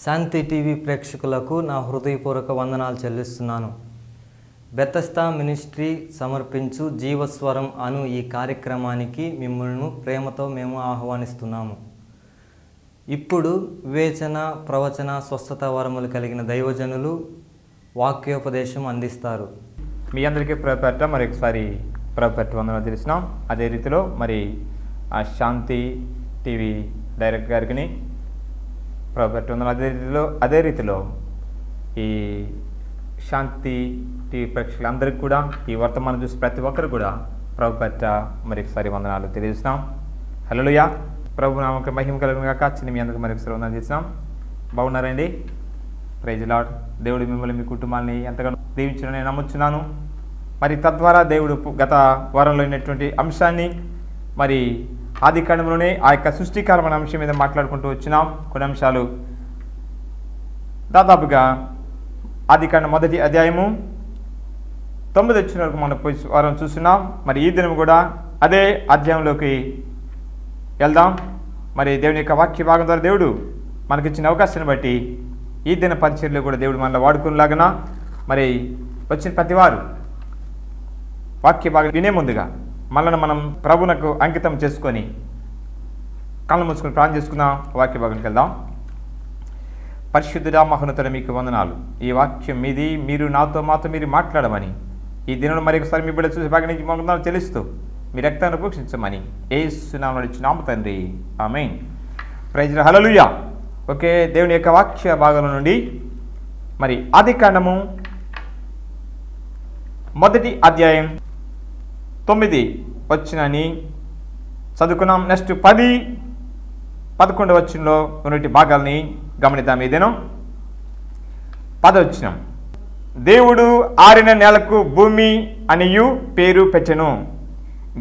శాంతి TV ప్రేక్షకులకు నా హృదయపూర్వక వందనాలు చెల్లిస్తున్నాను. బెతెస్దా మినిస్ట్రీ సమర్పించు జీవస్వరం అను ఈ కార్యక్రమానికి మిమ్మల్ని ప్రేమతో మేము ఆహ్వానిస్తున్నాము. ఇప్పుడు వివేచన, ప్రవచన, స్వస్థత వరములు కలిగిన దైవజనులు వాక్యోపదేశం అందిస్తారు. మీ అందరికీ ప్రభుపేట మరొకసారి ప్రభుపేట వందనాలు తెలుస్తున్నాం. అదే రీతిలో మరి ఆ శాంతి టీవీ డైరెక్టర్ గారికి ప్రభుపేట వందనాలు. అదే రీతిలో ఈ శాంతి టీవీ ప్రేక్షకులందరికీ కూడా, ఈ వర్తమానం చూసి ప్రతి ఒక్కరు కూడా ప్రభుపేట మరొకసారి వందనాలు తెలియజేస్తున్నాం. హల్లెలూయా. ప్రభు నామమునకు మహిమ కలుగును గాక. చిన్న మీ అందరికీ మరొకసారి వందనాలు చేస్తున్నాం. బాగున్నారండి? Praise Lord. దేవుడు మిమ్మల్ని, మీ కుటుంబాన్ని ఎంతగానో దీవించడం నేను నమ్ముచున్నాను. మరి తద్వారా దేవుడు గత వారంలో ఉన్నటువంటి అంశాన్ని మరి ఆది కాండంలోనే ఆ యొక్క సృష్టికరమైన అంశం మీద మాట్లాడుకుంటూ వచ్చినాం. కొన్ని అంశాలు దాదాపుగా ఆది కాండం 1వ అధ్యాయము 9 వచ్చిన వరకు మనం వారం చూస్తున్నాం. మరి ఈ దినం కూడా అదే అధ్యాయంలోకి వెళ్దాం. మరి దేవుని యొక్క వాక్య భాగం ద్వారా దేవుడు మనకిచ్చిన అవకాశాన్ని బట్టి ఈ దిన పరిచర్యలో కూడా దేవుడు మనల్ని వాడుకునేలాగన మరి వచ్చిన ప్రతివారు వాక్య భాగం వినే ముందుగా మనల్ని మనం ప్రభునకు అంకితం చేసుకొని కళ్ళు మూసుకొని ప్రార్థన చేసుకుందాం. వాక్య భాగానికి వెళ్దాం. పరిశుద్ధుడా, మహోన్నతుడా, మీకు వందనాలు. ఈ వాక్యం మీది, మీరు మాతో మీరు మాట్లాడమని ఈ దినం మరొకసారి మీ బిడ్డ చూసి భాగం నుంచి వందనాలు చెల్లిస్తూ మీ రక్తాన్ని పోషించమని యేసు నామములో ఇచ్చున్నాము తండ్రి, ఆమేన్. Praise Lord. హల్లెలూయా. ఓకే, దేవుని యొక్క వాక్య భాగంలో నుండి మరి ఆది కాండము 1వ అధ్యాయం 9 వచనాన్ని చదువుకున్నాం. నెక్స్ట్ 10, 11 వచనంలో ఉన్నటువంటి భాగాల్ని గమనిద్దాం. ఇదేనో 10వ వచనం. దేవుడు ఆరిన నేలకు భూమి అనియు పేరు పెట్టెను,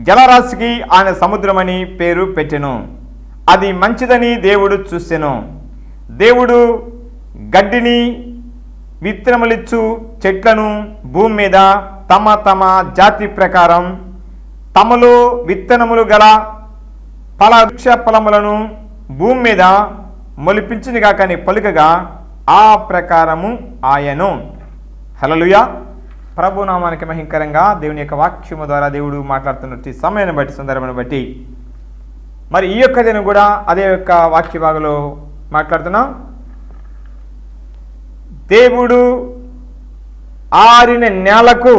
జలరాశికి ఆయన సముద్రమని పేరు పెట్టెను. అది మంచిదని దేవుడు చూసెను. దేవుడు గడ్డిని, విత్తనములిచ్చు చెట్లను భూమి మీద తమ తమ జాతి ప్రకారం తమలో విత్తనములు గల వృక్ష ఫలములను భూమి మీద మొలిపించినగా కానీ పలుకగా ఆ ప్రకారము ఆయను. హల్లెలూయా. ప్రభునామానికి మహిమకరంగా దేవుని యొక్క వాక్యము ద్వారా దేవుడు మాట్లాడుతున్నట్టు సమయాన్ని బట్టి, సందర్భాన్ని బట్టి మరి ఈ యొక్క దినం కూడా అదే యొక్క వాక్య భాగంలో మాట్లాడుతున్నాం. దేవుడు ఆరిన నేలకు,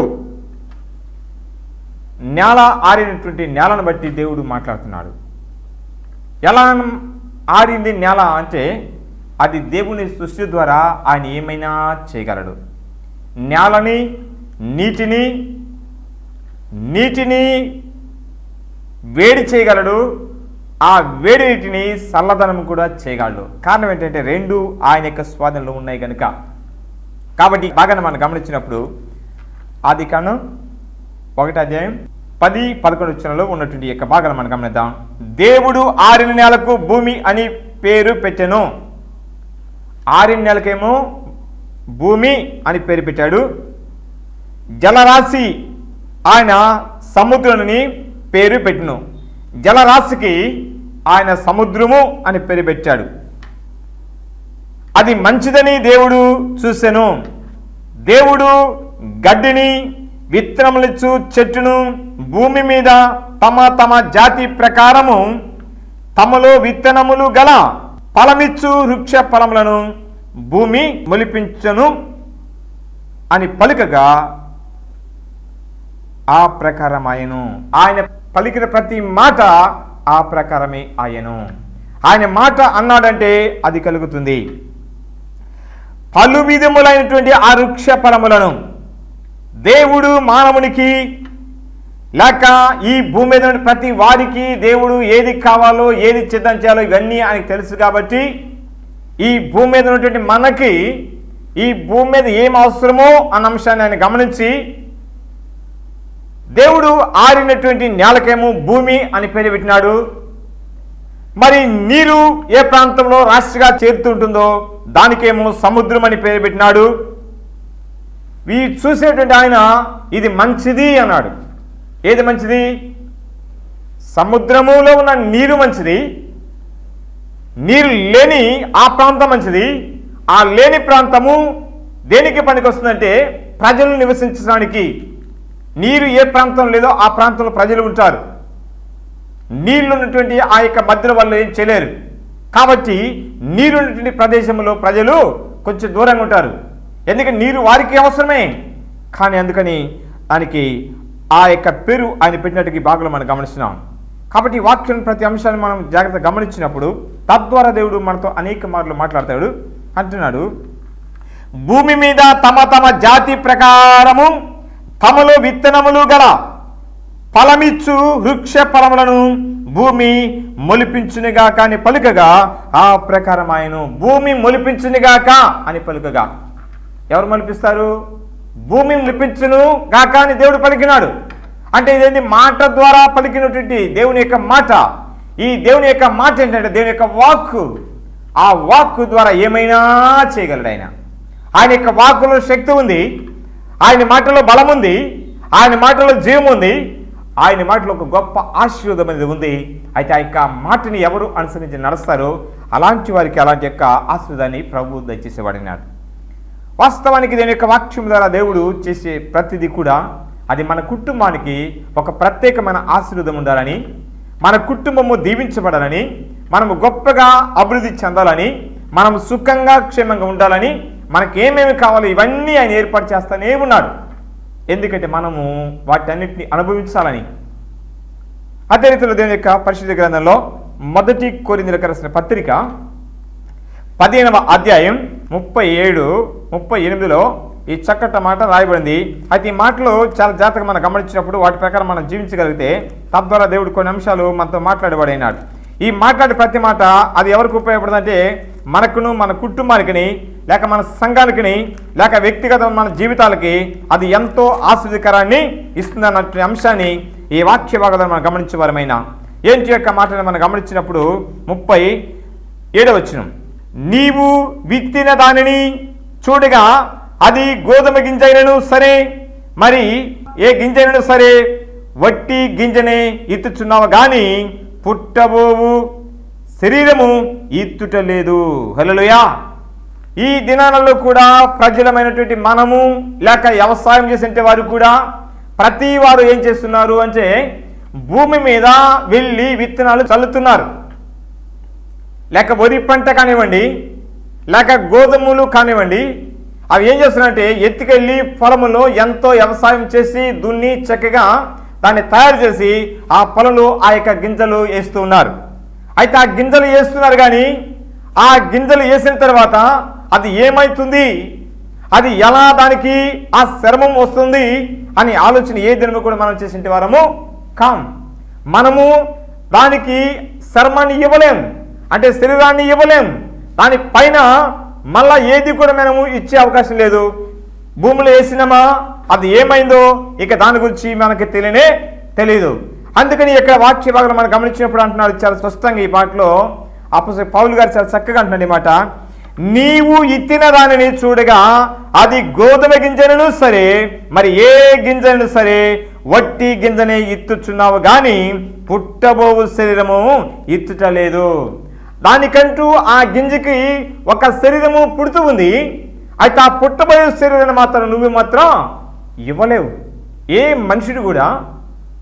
నేల ఆరినటువంటి నేలను బట్టి దేవుడు మాట్లాడుతున్నాడు. ఎలా ఆరింది నేల అంటే అది దేవుని సృష్టి ద్వారా ఆయన ఏమైనా చేయగలడు. నేలని, నీటిని వేడి చేయగలడు. ఆ వేడి నీటిని చల్లదనం కూడా చేయగలడు. కారణం ఏంటంటే రెండు ఆయన యొక్క స్వాధీనంలో ఉన్నాయి కనుక. కాబట్టి బాగా మనం గమనించినప్పుడు ఆది కాండం 1వ అధ్యాయం 10, 11 వచనంలో ఉన్నటువంటి యొక్క భాగాన్ని మనం గమనిద్దాం. దేవుడు ఆరిన నేలకు భూమి అని పేరు పెట్టెను. ఆరిన నేలకేమో భూమి అని పేరు పెట్టాడు. జలరాశి ఆయన సముద్రుని పేరు పెట్టెను. జలరాశికి ఆయన సముద్రము అని పేరు పెట్టాడు. అది మంచిదని దేవుడు చూసెను. దేవుడు గడ్డిని, విత్తనములిచ్చు చెట్టును భూమి మీద తమ తమ జాతి ప్రకారము తమలో విత్తనములు గల ఫలమిచ్చు వృక్ష ఫలములను భూమి మొలిపించును అని పలుకగా ఆ ప్రకారం ఆయను. ఆయన పలికిన ప్రతి మాట ఆ ప్రకారమే ఆయను. ఆయన మాట అన్నాడంటే అది కలుగుతుంది. పలు విధములైనటువంటి ఆ వృక్ష ఫలములను దేవుడు మానవునికి లేక ఈ భూమి మీద ప్రతి వారికి దేవుడు ఏది కావాలో, ఏది సిద్ధం చేయాలో ఇవన్నీ ఆయనకు తెలుసు. కాబట్టి ఈ భూమి మీద ఉన్నటువంటి మనకి ఈ భూమి మీద ఏం అవసరమో అన్న అంశాన్ని ఆయన గమనించి దేవుడు ఆరినటువంటి నేలకేమో భూమి అని పేరు పెట్టినాడు. మరి నీరు ఏ ప్రాంతంలో రాశిగా చేరుతుంటుందో దానికేమో సముద్రం అని పేరు పెట్టినాడు. ఇవి చూసేటువంటి ఆయన ఇది మంచిది అన్నాడు. ఏది మంచిది? సముద్రములో ఉన్న నీరు మంచిది, నీరు లేని ఆ ప్రాంతం మంచిది, ఆ లేని ప్రాంతము దేనికి పనికొస్తుందంటే ప్రజలు నివసించడానికి. నీరు ఏ ప్రాంతం లేదో ఆ ప్రాంతంలో ప్రజలు ఉంటారు. నీళ్లు ఉన్నటువంటి ఆ యొక్క మధ్యలో వాళ్ళు ఏం చేయలేరు. కాబట్టి నీరున్నటువంటి ప్రదేశంలో ప్రజలు కొంచెం దూరంగా ఉంటారు. ఎందుకంటే నీరు వారికి అవసరమే. కానీ అందుకని దానికి ఆ యొక్క పేరు ఆయన పెట్టినట్టుగా భాగంలో మనం గమనిస్తున్నాం. కాబట్టి వాక్యం ప్రతి అంశాన్ని మనం జాగ్రత్తగా గమనించినప్పుడు తద్వారా దేవుడు మనతో అనేక మార్లు మాట్లాడతాడు. అంటున్నాడు, భూమి మీద తమ తమ జాతి ప్రకారము తమలో విత్తనములు గల ఫలమిచ్చు వృక్ష ఫలములను భూమి మొలిపించునిగాక అని పలుకగా ఆ ప్రకారం ఆయన భూమి మొలిపించునిగాక అని పలుకగా. ఎవరు మొలిపిస్తారు? భూమి మొలిపించును గాక అని దేవుడు పలికినాడు. అంటే ఇదేంటి? మాట ద్వారా పలికినటువంటి దేవుని యొక్క మాట. ఈ దేవుని యొక్క మాట ఏంటంటే దేవుని యొక్క వాక్కు. ఆ వాక్కు ద్వారా ఏమైనా చేయగలడు ఆయన. ఆయన యొక్క వాక్కులో శక్తి ఉంది, ఆయన మాటలో బలం ఉంది, ఆయన మాటలో జీవం ఉంది, ఆయన మాటలో ఒక గొప్ప ఆశీర్వాదం అనేది ఉంది. అయితే ఆ యొక్క మాటని ఎవరు అనుసరించి నడుస్తారో అలాంటి వారికి అలాంటి యొక్క ఆశీర్వాదాన్ని ప్రభువు దయచేసేవాడినాడు. వాస్తవానికి దీని యొక్క వాక్యం ద్వారా దేవుడు చేసే ప్రతిదీ కూడా అది మన కుటుంబానికి ఒక ప్రత్యేకమైన ఆశీర్వాదం ఉండాలని, మన కుటుంబము దీవించబడాలని, మనము గొప్పగా అభివృద్ధి చెందాలని, మనం సుఖంగా క్షేమంగా ఉండాలని, మనకేమేమి కావాలో ఇవన్నీ ఆయన ఏర్పాటు చేస్తూనే ఉన్నాడు. ఎందుకంటే మనము వాటన్నిటిని అనుభవించాలని. అదే రీతిలో దేవుని యొక్క పరిశుద్ధ గ్రంథంలో 1 కొరింథీయులకు రాసిన పత్రిక 15వ అధ్యాయం 37-38లో ఈ చక్కటి మాట రాయబడింది. అయితే ఈ మాటలు చాలా జాగ్రత్తగా మనం గమనించినప్పుడు వాటి ప్రకారం మనం జీవించగలిగితే తద్వారా దేవుడు కొన్ని అంశాలు మనతో మాట్లాడబడినాడు. ఈ మాట్లాడే ప్రతి మాట అది ఎవరికి ఉపయోగపడుతుందంటే మనకును, మన కుటుంబానికి, లేక మన సంఘానికి, లేక వ్యక్తిగత మన జీవితాలకి అది ఎంతో ఆశీర్వదకరాన్ని ఇస్తుందన్న అంశాన్ని ఈ వాక్య భాగంలో మనం గమనించేవారమైన ఏంటి యొక్క మాటను మనం గమనించినప్పుడు 37వ వచనం, నీవు విత్తిన దానిని చూడగా అది గోధుమ గింజైనను సరే, మరి ఏ గింజైనను సరే వట్టి గింజనే ఇత్తుచున్నావు గాని పుట్టబోవు శరీరము ఇత్తుట లేదు. హల్లెలూయా. ఈ దినాలలో కూడా ప్రజలమైనటువంటి మనము, లేక వ్యవసాయం చేసే వారు కూడా ప్రతి వారు ఏం చేస్తున్నారు అంటే భూమి మీద వెళ్ళి విత్తనాలు చల్లుతున్నారు. లేక వరి పంట కానివ్వండి, లేక గోధుమలు కానివ్వండి, అవి ఏం చేస్తున్నారంటే ఎత్తుకెళ్ళి పొలములో ఎంతో వ్యవసాయం చేసి దున్ని చక్కగా దాన్ని తయారు చేసి ఆ పొలంలో ఆ యొక్క గింజలు వేస్తూ ఉన్నారు. అయితే ఆ గింజలు వేస్తున్నారు కానీ ఆ గింజలు వేసిన తర్వాత అది ఏమవుతుంది, అది ఎలా దానికి ఆ శ్రమం వస్తుంది అని ఆలోచన ఏ దినము కూడా మనం చేసిన వారము కాం. మనము దానికి శ్రమాన్ని ఇవ్వలేం, అంటే శరీరాన్ని ఇవ్వలేం. దాని పైన మళ్ళా ఏది కూడా మనము ఇచ్చే అవకాశం లేదు. భూమిలో వేసినామా అది ఏమైందో ఇక దాని గురించి మనకి తెలియదు. అందుకని ఇక్కడ వాక్య భాగంలో మనం గమనించినప్పుడు అంటున్నాడు చాలా స్పష్టంగా ఈ మాటలో అపోస్తలుడు పౌలు గారు చాలా చక్కగా అంటున్నాడు ఈ మాట, నీవు ఇత్తిన దానిని చూడగా అది గోధుమ గింజను సరే, మరి ఏ గింజను సరే వట్టి గింజనే ఇత్తుచున్నావు గాని పుట్టబోవు శరీరము ఇత్తుట లేదు. దానికంటూ ఆ గింజకి ఒక శరీరము పుడుతూ ఉంది. అయితే ఆ పుట్టబోయే శరీరాన్ని మాత్రం నువ్వు మాత్రం ఇవ్వలేవు. ఏ మనుషుడు కూడా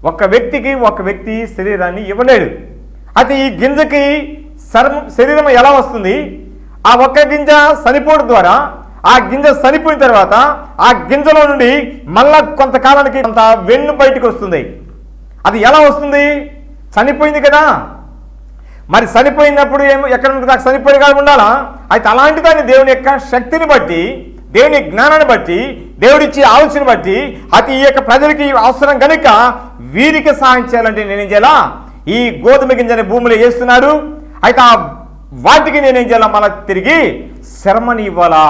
ఒక వ్యక్తి శరీరాన్ని ఇవ్వలేడు. అయితే ఈ గింజకి శరీరం ఎలా వస్తుంది? ఆ ఒక్క గింజ చనిపోవడం ద్వారా ఆ గింజ చనిపోయిన తర్వాత ఆ గింజలో నుండి మళ్ళా కొంతకాలానికి కొంత వెన్ను బయటకు వస్తుంది. అది ఎలా వస్తుంది? చనిపోయింది కదా, మరి చనిపోయినప్పుడు ఎక్కడ ఉంటుంది? చనిపోయి కాదు ఉండాలా? అయితే అలాంటి దాన్ని దేవుని యొక్క శక్తిని బట్టి, దేవుని జ్ఞానాన్ని బట్టి, దేవుడిచ్చే ఆలోచన బట్టి అది ఈ యొక్క ప్రజలకి అవసరం కనుక వీరికి సహాయం చేయాలంటే నేనేం చేయాలా? ఈ గోధుమ గింజని భూమిలో వేస్తున్నారు. అయితే ఆ వాటికి నేనేం చేయాలా? మళ్ళీ తిరిగి శ్రమని ఇవ్వాలా,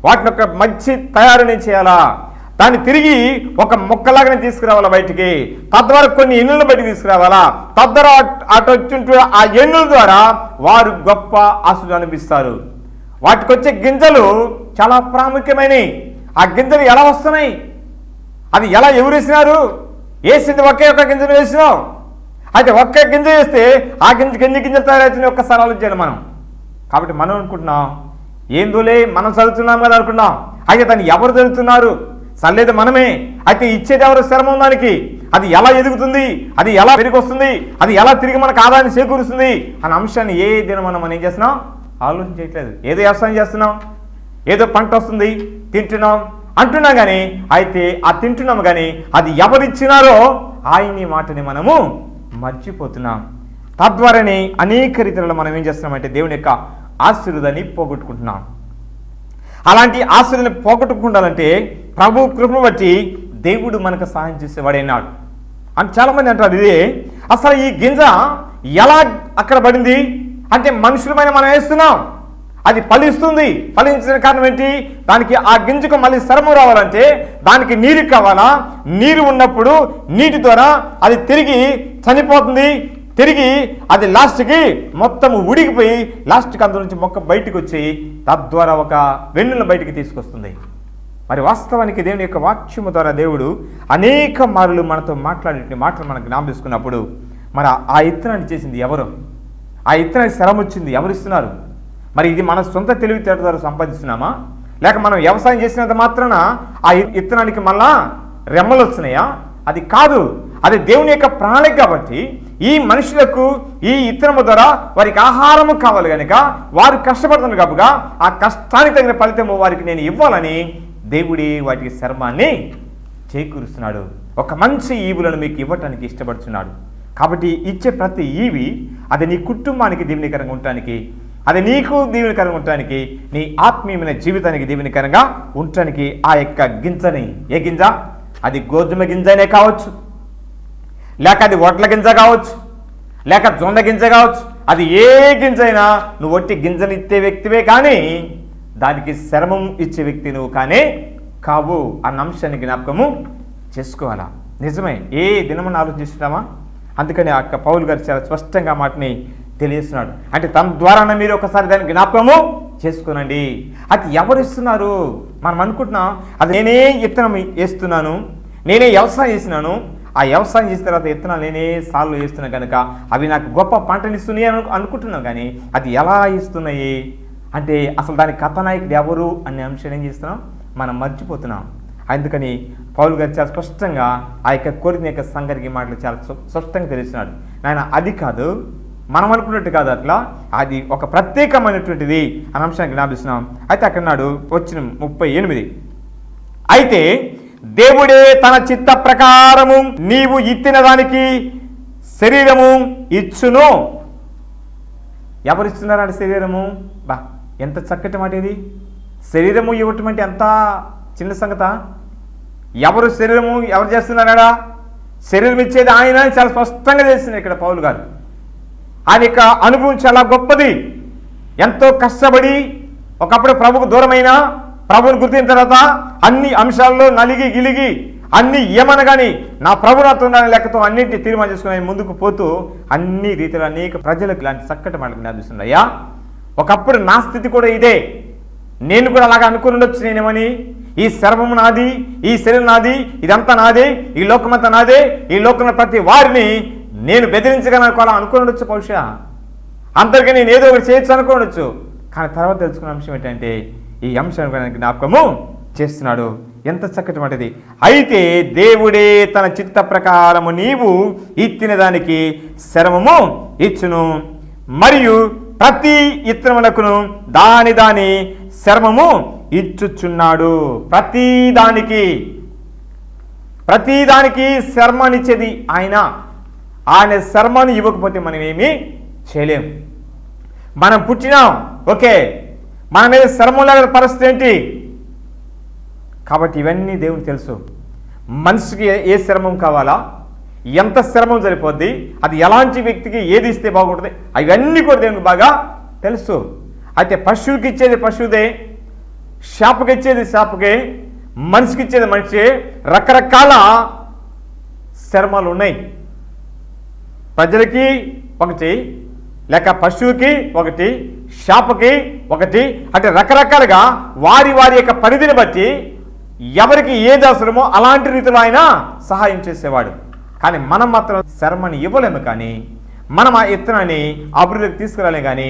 వాటిని ఒక మంచి తయారు నేను చేయాలా, దాన్ని తిరిగి ఒక మొక్కలాగానే తీసుకురావాలా బయటికి, తద్వారా కొన్ని ఎన్నులను బయటికి తీసుకురావాలా, తద్వారా అటు ఆ ఎన్నుల ద్వారా వారు గొప్ప ఆశలు అనిపిస్తారు. వాటికి వచ్చే గింజలు చాలా ప్రాముఖ్యమైనవి. ఆ గింజలు ఎలా వస్తున్నాయి? అది ఎలా ఎవరు వేసినారు? వేసింది ఒకే ఒక గింజను వేసినావు. అయితే ఒక్క గింజ వేస్తే ఆ గింజకి ఎన్ని గింజలు తయారవుతున్నాయి ఒక్కసారి ఆలోచించాలి మనం. కాబట్టి మనం అనుకుంటున్నాం ఏందోలే మనం చదువుతున్నాం కదా అనుకున్నాం. అయితే దాన్ని ఎవరు చదువుతున్నారు? చల్లేదు మనమే. అయితే ఇచ్చేది ఎవరు? శ్రమ దానికి. అది ఎలా ఎదుగుతుంది, అది ఎలా పెరిగి వస్తుంది, అది ఎలా తిరిగి మనకు ఆదాయాన్ని చేకూరుస్తుంది అనే అంశాన్ని ఏ దినం మనం ఏం చేస్తున్నాం? ఆలోచన చేయట్లేదు. ఏదో వ్యవసాయం చేస్తున్నాం, ఏదో పంట వస్తుంది, తింటున్నాం అంటున్నాం, కానీ అయితే ఆ తింటున్నాం కానీ అది ఎవరిచ్చినారో ఆయన్ని మాటని మనము మర్చిపోతున్నాం. తద్వారానే అనేక రీతిలో మనం ఏం చేస్తున్నామంటే దేవుని యొక్క ఆశీర్వాదాన్ని పోగొట్టుకుంటున్నాం. అలాంటి ఆశీర్వాదాన్ని పోగొట్టుకుంటానంటే ప్రభు కృపను బట్టి దేవుడు మనకు సహాయం చేసేవాడైనాడు అని చాలామంది అంటారు. ఇదే అసలు ఈ గింజ ఎలా అక్కడ పడింది అంటే మనుషులమైన మనం వేస్తున్నాం, అది ఫలిస్తుంది. ఫలించిన కారణం ఏంటి? దానికి ఆ గింజకు మళ్ళీ శ్రమ రావాలంటే దానికి నీరు కావాలా. నీరు ఉన్నప్పుడు నీటి ద్వారా అది తిరిగి చనిపోతుంది, తిరిగి అది లాస్ట్కి మొత్తం ఉడికిపోయి లాస్ట్కి అందులో నుంచి మొక్క బయటకు వచ్చి తద్వారా ఒక వెన్నులను బయటికి తీసుకొస్తుంది. మరి వాస్తవానికి దేవుని యొక్క వాక్యము ద్వారా దేవుడు అనేక మార్లు మనతో మాట్లాడే మాటలు మనకు జ్ఞాపిస్తున్నప్పుడు మరి ఆ ఇత్తనాన్ని చేసింది ఎవరు? ఆ ఇత్తనానికి శ్రమ వచ్చింది ఎవరు ఇస్తున్నారు? మరి ఇది మన సొంత తెలివితేట ద్వారా సంపాదిస్తున్నామా, లేక మనం వ్యవసాయం చేసినంత మాత్రాన ఆ ఇత్తనానికి మళ్ళా రెమ్మలు వస్తున్నాయా? అది కాదు. అది దేవుని యొక్క ప్రణాళిక. కాబట్టి ఈ మనుషులకు ఈ ఇత్తనము ద్వారా వారికి ఆహారము కావాలి కనుక వారు కష్టపడుతున్నారు కాబట్టి ఆ కష్టానికి తగిన ఫలితము వారికి నేను ఇవ్వాలని దేవుడి వాటికి శ్రమాన్ని చేకూరుస్తున్నాడు. ఒక మంచి ఈవులను మీకు ఇవ్వటానికి ఇష్టపడుతున్నాడు. కాబట్టి ఇచ్చే ప్రతి ఈవి అది నీ కుటుంబానికి దీవెనకరంగా ఉండటానికి, అది నీకు దీవెనకరంగా ఉండటానికి, నీ ఆత్మీయమైన జీవితానికి దీవెనకరంగా ఉండటానికి ఆ యొక్క గింజని, ఏ గింజ? అది గోధుమ గింజనే కావచ్చు, లేక అది వడ్ల గింజ కావచ్చు, లేక జొన్న గింజ కావచ్చు. అది ఏ గింజ అయినా నువ్వు ఒట్టి గింజలు ఇచ్చే వ్యక్తివే కానీ దానికి శ్రమం ఇచ్చే వ్యక్తి నువ్వు కానీ కావు అన్న అంశాన్ని జ్ఞాపకము చేసుకోవాలా. నిజమే, ఏ దినమని ఆలోచిస్తున్నామా? అందుకని ఆ పౌలు గారు చాలా స్పష్టంగా మాటని తెలియజేస్తున్నాడు. అంటే తన ద్వారా మీరు ఒకసారి దాన్ని జ్ఞాపకము చేసుకోనండి. అది ఎవరు ఇస్తున్నారు? మనం అనుకుంటున్నాం అది నేనే విత్తనం వేస్తున్నాను, నేనే వ్యవసాయం చేసినాను, ఆ వ్యవసాయం చేసిన తర్వాత విత్తనాలు నేనే సార్లు వేస్తున్నాను కనుక అవి నాకు గొప్ప పంటని ఇస్తున్నాయి అనుకుంటున్నాం. కానీ అది ఎలా ఇస్తున్నాయి అంటే అసలు దాని కథానాయకుడు ఎవరు అనే అంశాన్ని ఏం చేస్తున్నాం? మనం మర్చిపోతున్నాం. అందుకని పౌలు గారు చాలా స్పష్టంగా ఆ యొక్క కోరిన యొక్క సంగతికి మాటలు చాలా స్పష్టంగా తెలుస్తున్నాడు. నాయన అది కాదు, మనం అనుకున్నట్టు కాదు, అట్లా అది ఒక ప్రత్యేకమైనటువంటిది అనే అంశాన్ని జ్ఞాపిస్తున్నాం. అయితే అక్కడ నాడు వచ్చిన 38 అయితే దేవుడే తన చిత్త ప్రకారము నీవు ఇత్తిన దానికి శరీరము ఇచ్చును. ఎవరిస్తున్నారంటే శరీరము? బా ఎంత చక్కటి మాట ఇది. శరీరము ఇవ్వటం అంటే ఎంత చిన్న సంగత. ఎవరు శరీరము ఎవరు చేస్తున్నారా? శరీరం ఇచ్చేది ఆయన చాలా స్పష్టంగా చేస్తున్నారు ఇక్కడ పౌలు గారు. ఆయన యొక్క అనుభవం చాలా గొప్పది. ఎంతో కష్టపడి ఒకప్పుడు ప్రభుకు దూరమైన ప్రభుని గుర్తిన తర్వాత అన్ని అంశాల్లో నలిగి గిలిగి అన్ని ఏమనగాని నా ప్రభు నాతో లెక్కతో అన్నింటినీ తీర్మానం చేసుకుని ముందుకు పోతూ అన్ని రీతిలో అనేక ప్రజలకు ఇలాంటి చక్కటి మాటలు జ్ఞాపిస్తుంది. అయ్యా ఒకప్పుడు నా స్థితి కూడా ఇదే, నేను కూడా అలాగా అనుకుని ఉండొచ్చు. నేనేమని ఈ శర్మము నాది, ఈ శరీరం నాది, ఇదంతా నాదే, ఈ లోకమంతా నాదే, ఈ లోకంలో ప్రతి వారిని నేను బెదిరించగలను అనుకుని ఉండొచ్చు. బహుశా అందరికీ నేను ఏదో ఒకటి చేయొచ్చు అనుకుని ఉండొచ్చు. కానీ తర్వాత తెలుసుకున్న అంశం ఏంటంటే ఈ అంశాన్ని జ్ఞాపకము చేస్తున్నాడు. ఎంత చక్కటి మాట ఇది. అయితే దేవుడే తన చిత్త ప్రకారము నీవు ఇత్తిన దానికి శ్రమము ఇచ్చును, మరియు ప్రతి ఇత్తనమునకును దాని దాని శ్రమము ఇచ్చుచున్నాడు. ప్రతిదానికి శ్రమనిచ్చేది ఆయన. ఆయన శ్రమను ఇవ్వకపోతే మనం ఏమీ చేయలేం. మనం పుట్టినాం, ఓకే, మన మీద శ్రమల పరిస్థితి ఏంటి? కాబట్టి ఇవన్నీ దేవునికి తెలుసు. మనిషికి ఏ శ్రమం కావాలా, ఎంత శ్రమం సరిపోద్ది, అది ఎలాంటి వ్యక్తికి ఏది ఇస్తే బాగుంటుంది, అవన్నీ కూడా దేవునికి బాగా తెలుసు. అయితే పశువుకి ఇచ్చేది పశువుదే, షాపుకి ఇచ్చేది షాపుకే, మనిషికి ఇచ్చేది మనిషి. రకరకాల శ్రమలు ఉన్నాయి. ప్రజలకి ఒకటి, లేక పశువుకి ఒకటి, షాపుకి ఒకటి, అంటే రకరకాలుగా వారి వారి యొక్క పరిధిని బట్టి ఎవరికి ఏది అవసరమో అలాంటి రీతిలో ఆయన సహాయం చేసేవాడు. కానీ మనం మాత్రం శ్రమని ఇవ్వలేము, కానీ మనం ఆ ఇత్తనాన్ని అభివృద్ధికి తీసుకురాలేము. కానీ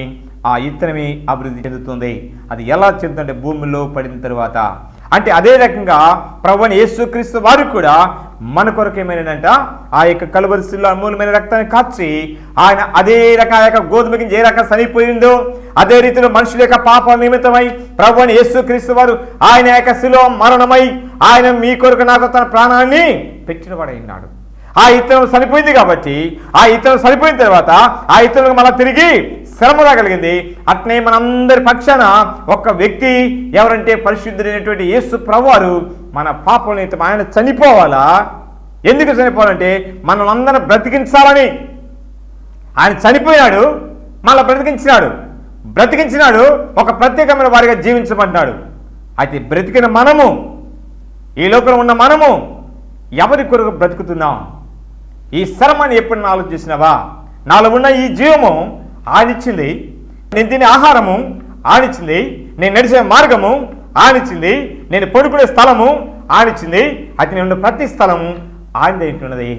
ఆ ఇత్తనమే అభివృద్ధి చెందుతుంది. అది ఎలా చెందుతుంటే భూమిలో పడిన తరువాత. అంటే అదే రకంగా ప్రభువైన యేసుక్రీస్తు వారు కూడా మన కొరకు ఏమైనాడంట, ఆ యొక్క కలువరి శిలువలో అమూల్యమైన రక్తాన్ని కార్చి ఆయన అదే రకాల గోధుమ గింజ ఏ రకంగా చనిపోయిందో అదే రీతిలో మనుషుల యొక్క పాప నిమిత్తమై ప్రభువైన యేసుక్రీస్తు వారు ఆయన యొక్క శిలువ మరణమై ఆయన మీ కొరకు నాకు తన ప్రాణాన్ని పెట్టిన వాడైనాడు. ఆ ఇత్తనం చనిపోయింది కాబట్టి ఆ ఇత్తనం చనిపోయిన తర్వాత ఆ ఇత్తనం మళ్ళీ తిరిగి శ్రమ రాగలిగింది. అట్నే మనందరి పక్షాన ఒక వ్యక్తి ఎవరంటే పరిశుద్ధుడైనటువంటి యేసు ప్రభువారు మన పాపం నిమిత్తం ఆయన చనిపోవాలా. ఎందుకు చనిపోవాలంటే మనల్ని అందరం బ్రతికించాలని. ఆయన చనిపోయినాడు, మళ్ళీ బ్రతికించినాడు, ఒక ప్రత్యేకమైన వారిగా జీవించమంటున్నాడు. అయితే బ్రతికిన మనము, ఈ లోకంలో ఉన్న మనము ఎవరి కొరకు బ్రతుకుతున్నాం? ఈ శ్రమని ఎప్పుడు ఆలోచించినావా? నాలో ఉన్న ఈ జీవము ఆనిచ్చింది, నేను తినే ఆహారము ఆనిచ్చింది, నేను నడిచే మార్గము ఆనిచ్చింది, నేను పడుకునే స్థలము ఆనిచ్చింది. అయితే నేను ప్రతి స్థలము ఆయన ఉన్నది.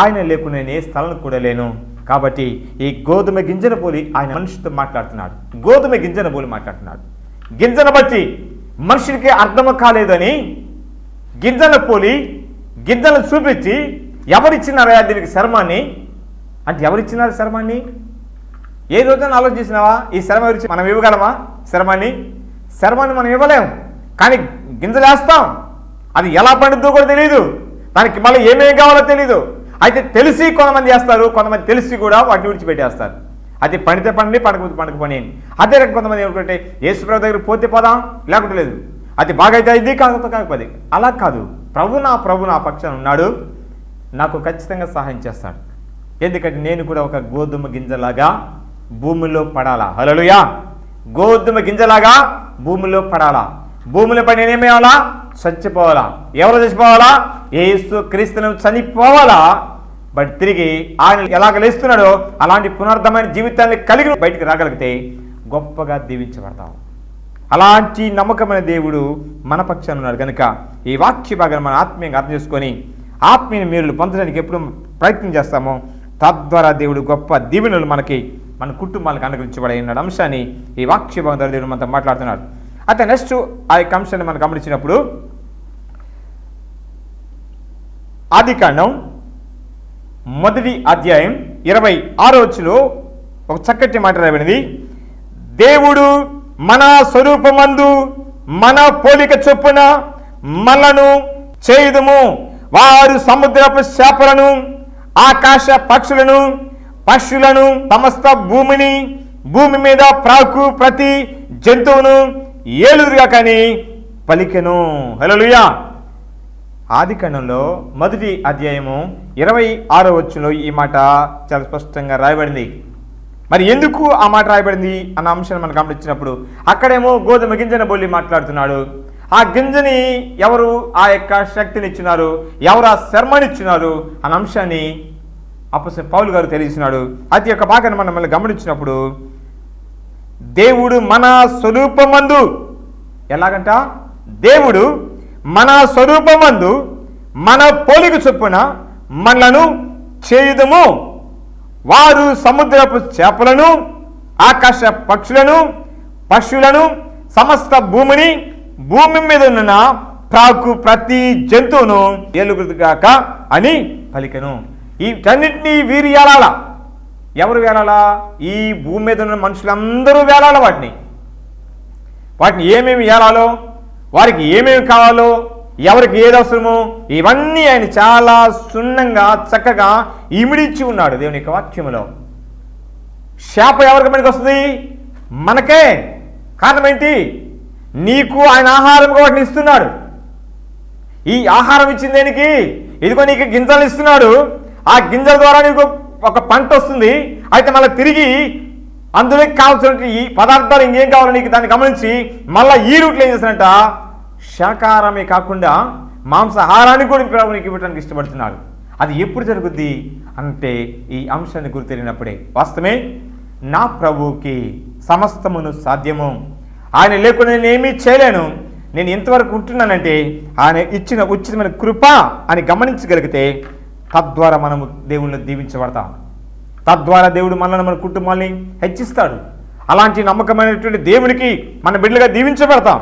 ఆయన లేకుండా నేను ఏ స్థలం కూడా లేను. కాబట్టి ఈ గోధుమ గింజను పోలి ఆయన మనిషితో మాట్లాడుతున్నాడు. గోధుమ గింజను పోలి మాట్లాడుతున్నాడు. గింజను బట్టి మనుషులకి అర్థం కాలేదని గింజను పోలి గింజలను చూపించి ఎవరిచ్చినారా దీనికి శర్మాన్ని అంటే ఎవరిచ్చినారు శర్మాన్ని? ఏ రోజున ఆలోచించినావా? ఈ శర్మ గురించి మనం ఇవ్వగలమా? శర్మాన్ని మనం ఇవ్వలేము. కానీ గింజలు వేస్తాం, అది ఎలా పండుద్దో కూడా తెలియదు, దానికి మళ్ళీ ఏమేమి కావాలో తెలియదు. అయితే తెలిసి కొంతమంది చేస్తారు, కొంతమంది తెలిసి కూడా వాటిని విడిచిపెట్టేస్తారు. అది పండితే పండి, పండకపోతే అదే రకం కొంతమంది ఏమిటంటే యేసుప్రభు దగ్గర పోతే పోదాం, లేకుంటే లేదు, అది బాగా అయితే ఇది కాకపోతే అలా కాదు. ప్రభు నా పక్షాన ఉన్నాడు, నాకు ఖచ్చితంగా సహాయం చేస్తాడు. ఎందుకంటే నేను కూడా ఒక గోధుమ గింజలాగా భూమిలో పడాలా. హల్లెలూయా! గోధుమ గింజలాగా భూమిలో పడాలా. భూమిలో పడి నేనేమేయాలా? చచ్చిపోవాలా. ఎవరు చచ్చిపోవాలా? యేసు క్రీస్తును చనిపోవాలా. బట్ తిరిగి ఆయన ఎలాగ లేస్తున్నాడో అలాంటి పునర్థమైన జీవితాన్ని కలిగి బయటికి రాగలిగితే గొప్పగా దీవించబడతాం. అలాంటి నమ్మకమైన దేవుడు మన పక్షాన ఉన్నాడు. కనుక ఈ వాక్య భాగాన్ని మనం ఆత్మీయంగా అర్థం చేసుకొని ఆత్మీయ మేలులు పొందడానికి ఎప్పుడు ప్రయత్నం చేస్తామో తద్వారా దేవుడు గొప్ప దీవెనలు మనకి మన కుటుంబాలకు అనుగ్రహించబడే అంశాన్ని ఈ వాక్య భాగం ద్వారా దేవుడు మనతో మాట్లాడుతున్నాడు. అయితే నెక్స్ట్ ఆ యొక్క అంశాన్ని మనం గమనించినప్పుడు ఆదికాండం 1వ అధ్యాయం 26వ వచనంలో ఒక చక్కటి మాట రాయబడింది. దేవుడు మన స్వరూపమందు మన పోలిక చొప్పున మనలను చేయుదుము. వారు సముద్రపు చేపలను, ఆకాశ పక్షులను, సమస్త భూమి మీద ప్రాకు ప్రతి జంతువును ఏలురుగా కానీ పలికెను. హల్లెలూయా! ఆదికాండంలో 1వ అధ్యాయము 26వ వచనంలో ఈ మాట చాలా స్పష్టంగా రాయబడింది. మరి ఎందుకు ఆ మాట రాయబడింది అన్న అంశాన్ని మనం గమనించినప్పుడు అక్కడేమో గోధుమ గింజను బొల్లి మాట్లాడుతున్నాడు. ఆ గింజని ఎవరు ఆ యొక్క శక్తిని ఇచ్చినారు, ఎవరు ఆ శర్మని ఇచ్చినారు అన్న అంశాన్ని అపోస్తలుడైన పౌలు గారు తెలియజేస్తున్నాడు. అది యొక్క భాగాన్ని మనం మళ్ళీ గమనించినప్పుడు దేవుడు మన స్వరూపమందు, ఎలాగంట? దేవుడు మన స్వరూపమందు మన పోలిక చొప్పున మనలను చేయుదుము. వారు సముద్రపు చేపలను, ఆకాశ పక్షులను, సమస్త భూమి మీద ఉన్న ప్రాకు ప్రతి జంతువును ఏలుగుగాక అని పలికెను. వీటన్నిటినీ వీరు వేలాల. ఎవరు వేలాలా? ఈ భూమి మీద ఉన్న మనుషులందరూ వేలాల. వాటిని ఏమేమి వేలాలో, వారికి ఏమేమి కావాలో, ఎవరికి ఏది అవసరమో ఇవన్నీ ఆయన చాలా సున్నంగా చక్కగా ఇమిడిచ్చి ఉన్నాడు దేవుని యొక్క వాక్యములో. శాప ఎవరికి మనకి వస్తుంది? మనకే. కారణం ఏంటి? నీకు ఆయన ఆహారంగా వాటిని ఇస్తున్నాడు. ఈ ఆహారం ఇచ్చింది దేనికి? ఇదిగో నీకు గింజలు ఇస్తున్నాడు. ఆ గింజల ద్వారా నీకు ఒక పంట వస్తుంది. అయితే మళ్ళీ తిరిగి అందులోకి కావాల్సిన ఈ పదార్థాలు ఇంకేం కావాలో నీకు దాన్ని గమనించి మళ్ళీ ఈ రూట్లో ఏం చేస్తానంట, శాకాహారమే కాకుండా మాంసాహారాన్ని కూడా ప్రభు నీకు ఇవ్వడానికి ఇష్టపడుతున్నాడు. అది ఎప్పుడు జరుగుద్ది అంటే ఈ అంశాన్ని గుర్తు తెలియనప్పుడే. వాస్తవమే, నా ప్రభువుకి సమస్తమును సాధ్యము. ఆయన లేకుండా నేను ఏమీ చేయలేను. నేను ఎంతవరకు ఉంటున్నానంటే ఆయన ఇచ్చిన ఉచితమైన కృప అని గమనించగలిగితే తద్వారా మనము దేవుళ్ళు దీవించబడతాం. తద్వారా దేవుడు మనల్ని, మన కుటుంబాన్ని హెచ్చిస్తాడు. అలాంటి నమ్మకమైనటువంటి దేవునికి మన బిడ్డలుగా దీవించబడతాం,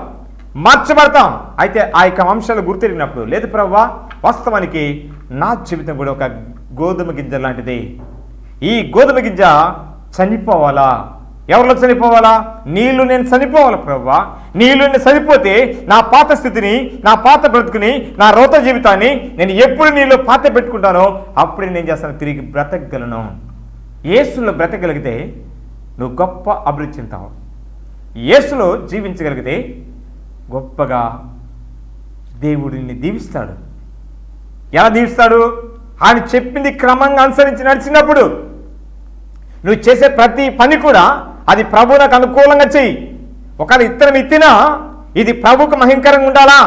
మార్చబడతాం. అయితే ఆ యొక్క అంశాలు గుర్తెరిగినప్పుడు, లేదు ప్రభువా, వాస్తవానికి నా జీవితం కూడా ఒక గోధుమ గింజ లాంటిది. ఈ గోధుమ గింజ చనిపోవాలా? ఎవరిలో చనిపోవాలా? నీళ్ళు నేను చనిపోవాలి ప్రభువా. నీళ్ళు నేను చనిపోతే నా పాత స్థితిని, నా పాత బ్రతుకుని, నా రోత జీవితాన్ని నేను ఎప్పుడు నీళ్ళు పాత పెట్టుకుంటానో అప్పుడే నేను చేస్తాను, తిరిగి బ్రతకగలను. యేసులో బ్రతకగలిగితే నువ్వు గొప్ప అభివృద్ధి చెందుతావు. యేసులో జీవించగలిగితే గొప్పగా దేవుడిని దీవిస్తాడు. ఎలా దీవిస్తాడు? ఆయన చెప్పింది క్రమంగా అనుసరించి నడిచినప్పుడు నువ్వు చేసే ప్రతి పని కూడా అది ప్రభువుకు అనుకూలంగా చెయ్యి. ఒకవేళ ఇత్తనం ఇత్తినా ఇది ప్రభువుకు మహిమకరంగా ఉండాలా,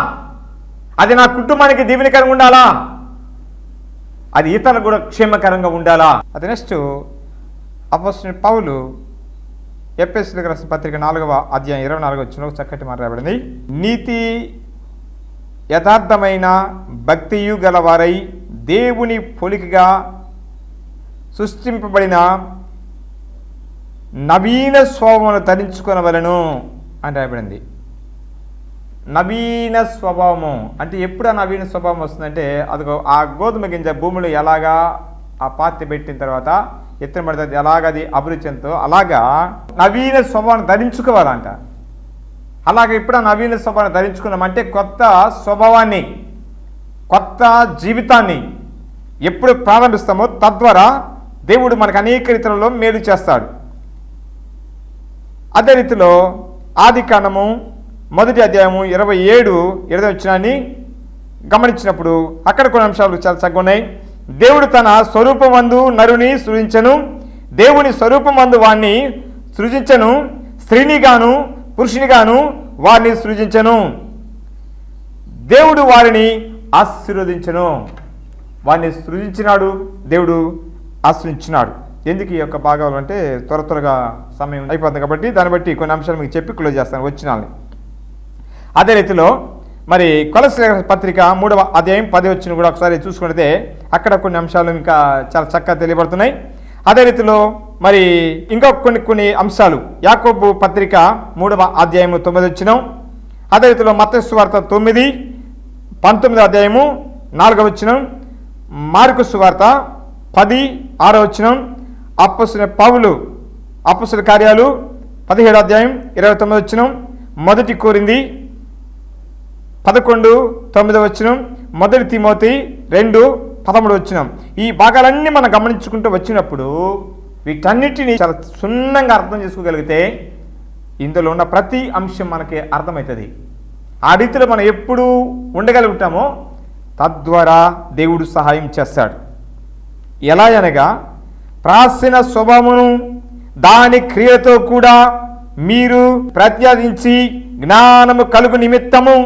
అది నా కుటుంబానికి దీవెనకరంగా ఉండాలా, అది ఇతరులకు కూడా క్షేమకరంగా ఉండాలా. అది నెక్స్ట్ అపోస్తలుడైన పౌలు ఎఫెసీయులకు రాసిన పత్రిక 4వ అధ్యాయం 24వ వచనంలో చక్కటి మాట రాయబడింది. నీతి యథార్థమైన భక్తియు గలవారై దేవుని పోలికగా సృష్టింపబడిన నవీన స్వభావమును ధరించుకొనవలెను అని రాయబడింది. నవీన స్వభావము అంటే ఎప్పుడు ఆ నవీన స్వభావం వస్తుందంటే, అది ఆ గోధుమ గింజ భూమిలో ఎలాగా ఆ పాతి పెట్టిన తర్వాత ఎత్తున పడుతుంది, ఎలాగది అభివృద్ధి చెందుతో అలాగా నవీన స్వభావాన్ని ధరించుకోవాలంట. అలాగే ఇప్పుడు ఆ నవీన స్వభావాన్ని ధరించుకున్నామంటే కొత్త స్వభావాన్ని, కొత్త జీవితాన్ని ఎప్పుడు ప్రారంభిస్తామో తద్వారా దేవుడు మనకు అనేక రీతిలో మేలు చేస్తాడు. అదే రీతిలో ఆదికాండము 1వ అధ్యాయము 27 వచనాన్ని గమనించినప్పుడు అక్కడ కొన్ని అంశాలు చాలా చక్కగా ఉన్నాయి. దేవుడు తన స్వరూపమందు నరుని సృజించెను, దేవుని స్వరూపమందు వాణ్ణి సృజించెను, స్త్రీనిగాను పురుషునిగాను వారిని సృజించెను. దేవుడు వారిని ఆశీర్వదించెను. వారిని సృజించినాడు, దేవుడు ఆశ్రయించినాడు. ఎందుకు ఈ యొక్క భాగాలు అంటే త్వరగా సమయం అయిపోతుంది కాబట్టి దాన్ని బట్టి కొన్ని అంశాలు మీకు చెప్పి క్లోజ్ చేస్తాను వచ్చినాలని. అదే రీతిలో మరి కొలస్సీయుల పత్రిక 3వ అధ్యాయం 10వ వచనం కూడా ఒకసారి చూసుకుంటే అక్కడ కొన్ని అంశాలు ఇంకా చాలా చక్కగా తెలియబడుతున్నాయి. అదే రీతిలో మరి ఇంకా కొన్ని అంశాలు యాకోబు పత్రిక 3వ అధ్యాయము 9వ వచనం, అదే రీతిలో మత్తయి సువార్త 9:19వ అధ్యాయము 4వ వచనం, మార్కు సువార్త 10:6వ వచనం, అపోస్తలుడైన పౌలు అపోస్తలుల కార్యాలు 17వ అధ్యాయం 29వ వచనం, 1 కొరింథీ 11:9వ వచనం, 1 తిమోతి 2:13వ వచనం. ఈ భాగాలన్నీ మనం గమనించుకుంటూ వచ్చినప్పుడు వీటన్నిటిని చాలా క్షుణ్ణంగా అర్థం చేసుకోగలిగితే ఇందులో ఉన్న ప్రతి అంశం మనకి అర్థమవుతుంది. ఆ రీతిలో మనం ఎప్పుడు ఉండగలుగుతామో తద్వారా దేవుడు సహాయం చేస్తాడు. ఎలా అనగా ప్రాచీన స్వభావమును దాని క్రియతో కూడా మీరు ప్రత్యాదించి జ్ఞానము కలుగు నిమిత్తము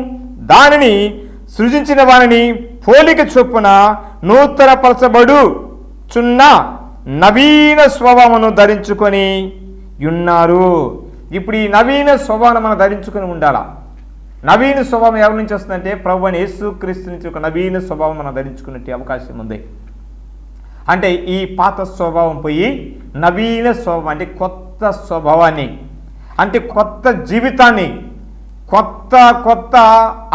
దానిని సృజించిన వారిని పోలిక చొప్పున నూతనపరచబడుచున్న నవీన స్వభావమును ధరించుకొని ఉన్నారు. ఇప్పుడు ఈ నవీన స్వభావం మనం ధరించుకొని ఉండాలా. నవీన స్వభావం ఎవరి నుంచి వస్తుందంటే ప్రభువైన యేసుక్రీస్తు నుంచి ఒక నవీన స్వభావం మనం ధరించుకునే అవకాశం ఉంది. అంటే ఈ పాత స్వభావం పోయి నవీన స్వభావం అంటే కొత్త స్వభావాన్ని, అంటే కొత్త జీవితాన్ని, కొత్త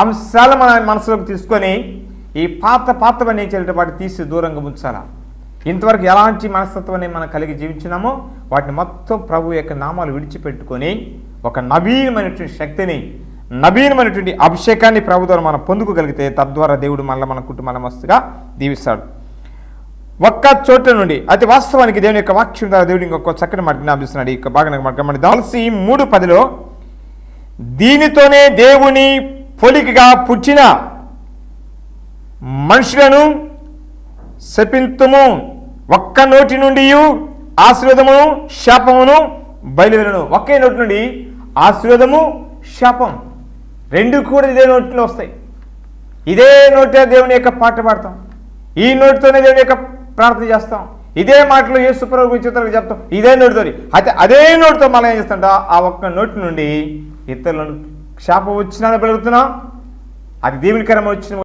అంశాలు మన మనసులోకి తీసుకొని ఈ పాతవన్నీ చెల్లిట వాటిని తీసి దూరంగా ఉంచాలా. ఇంతవరకు ఎలాంటి మనస్తత్వాన్ని మనం కలిగి జీవించినామో వాటిని మొత్తం ప్రభు యొక్క నామాలు విడిచిపెట్టుకొని ఒక నవీనమైనటువంటి శక్తిని, నవీనమైనటువంటి అభిషేకాన్ని ప్రభు ద్వారా మనం పొందుకోగలిగితే తద్వారా దేవుడు మళ్ళీ మన కుటుంబాల మస్తుగా దీవిస్తాడు. ఒక్క చోట నుండి అయితే వాస్తవానికి దేవుని యొక్క వాక్యం ద్వారా దేవుడు ఇంకొక చక్కని మాట జ్ఞాపిస్తున్నాడు. ఈ బాగా గమనించాల్సి 3:10లో దీనితోనే దేవుని పోలికగా పుట్టిన మనుషులను శపింతుము, ఒక్క నోటి నుండి ఆశీర్వాదమును శాపమును బయలుదేరును. ఒకే నోటి నుండి ఆశీర్వాదము శాపం రెండు కూడా ఇదే నోటిలో వస్తాయి. ఇదే నోటే దేవుని యొక్క పాట పాడతాం, ఈ నోటితోనే దేవుని యొక్క ప్రార్థన చేస్తాం, ఇదే మాటలు యేసు ప్రభు గురించి చెప్తాం, ఇదే నోటితో. అయితే అదే నోటితో మనం ఏం చేస్తాంట ఆ ఒక్క నోటి నుండి ఇతరులను శాపం వచ్చినా పెరుగుతున్నాం, అది దేవునికరం వచ్చిన